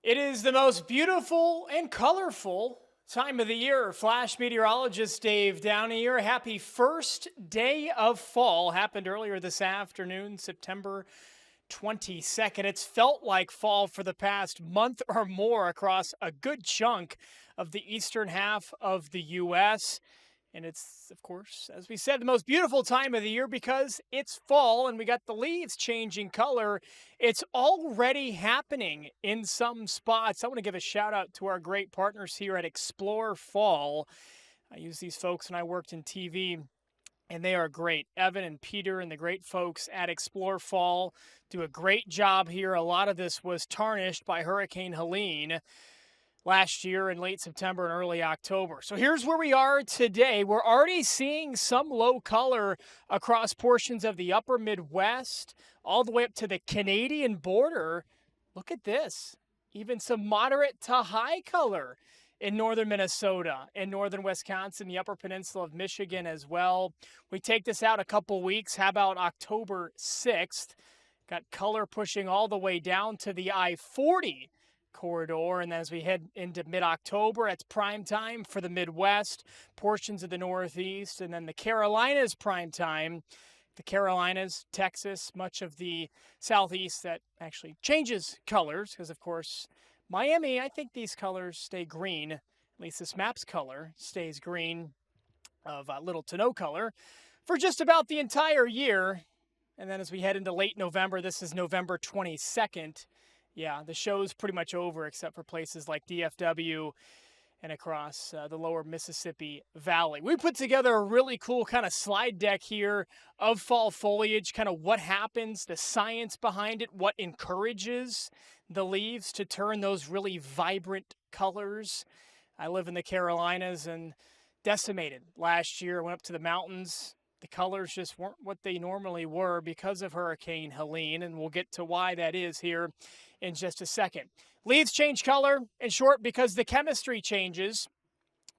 It is the most beautiful and colorful time of the year. Flash meteorologist Dave Downey here. Happy first day of fall. Happened earlier this afternoon, September 22nd. It's felt like fall for the past month or more across a good chunk of the eastern half of the U.S. And it's, of course, as we said, the most beautiful time of the year because it's fall and we got the leaves changing color. It's already happening in some spots. I want to give a shout out to our great partners here at Explore Fall. I use these folks when I worked in TV, and they are great. Evan and Peter and the great folks at Explore Fall do a great job here. A lot of this was tarnished by Hurricane Helene last year in late September and early October. So here's where we are today. We're already seeing some low color across portions of the upper Midwest, all the way up to the Canadian border. Look at this. Even some moderate to high color in northern Minnesota and northern Wisconsin, the upper peninsula of Michigan as well. We take this out a couple weeks. How about October 6th? Got color pushing all the way down to the I-40 corridor, and as we head into mid-October, it's prime time for the Midwest, portions of the Northeast, and then the Carolinas prime time. The Carolinas, Texas, much of the Southeast that actually changes colors because, of course, Miami, I think these colors stay green. At least this map's color stays green of little to no color for just about the entire year. And then as we head into late November, this is November 22nd. Yeah, the show's pretty much over except for places like DFW and across the lower Mississippi Valley. We put together a really cool kind of slide deck here of fall foliage, kind of what happens, the science behind it, what encourages the leaves to turn those really vibrant colors. I live in the Carolinas and decimated last year. Went up to the mountains. The colors just weren't what they normally were because of Hurricane Helene, and we'll get to why that is here in just a second. Leaves change color, in short, because the chemistry changes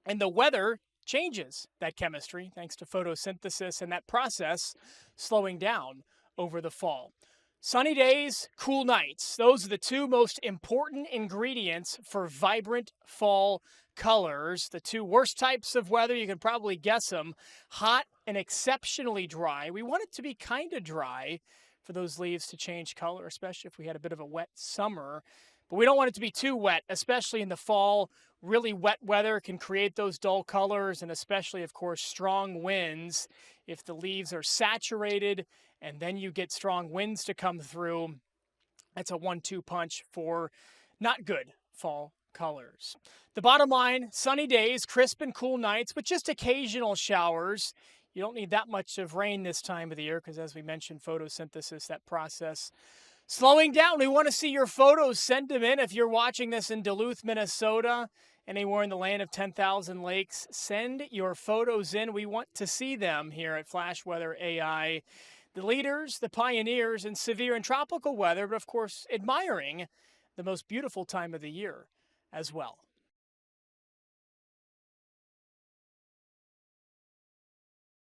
and the weather changes that chemistry thanks to photosynthesis and that process slowing down over the fall. Sunny days, cool nights. Those are the two most important ingredients for vibrant fall colors. The two worst types of weather, you can probably guess them. Hot and exceptionally dry. We want it to be kind of dry for those leaves to change color, especially if we had a bit of a wet summer. But we don't want it to be too wet, especially in the fall. Really wet weather can create those dull colors, and especially, of course, strong winds. If the leaves are saturated and then you get strong winds to come through, that's a 1-2 punch for not good fall colors. The bottom line, sunny days, crisp and cool nights with just occasional showers. You don't need that much of rain this time of the year because, as we mentioned, photosynthesis, that process slowing down. We want to see your photos. Send them in. If you're watching this in Duluth, Minnesota, anywhere in the land of 10,000 lakes, send your photos in. We want to see them here at Flash Weather AI. The leaders, the pioneers in severe and tropical weather, but of course, admiring the most beautiful time of the year as well.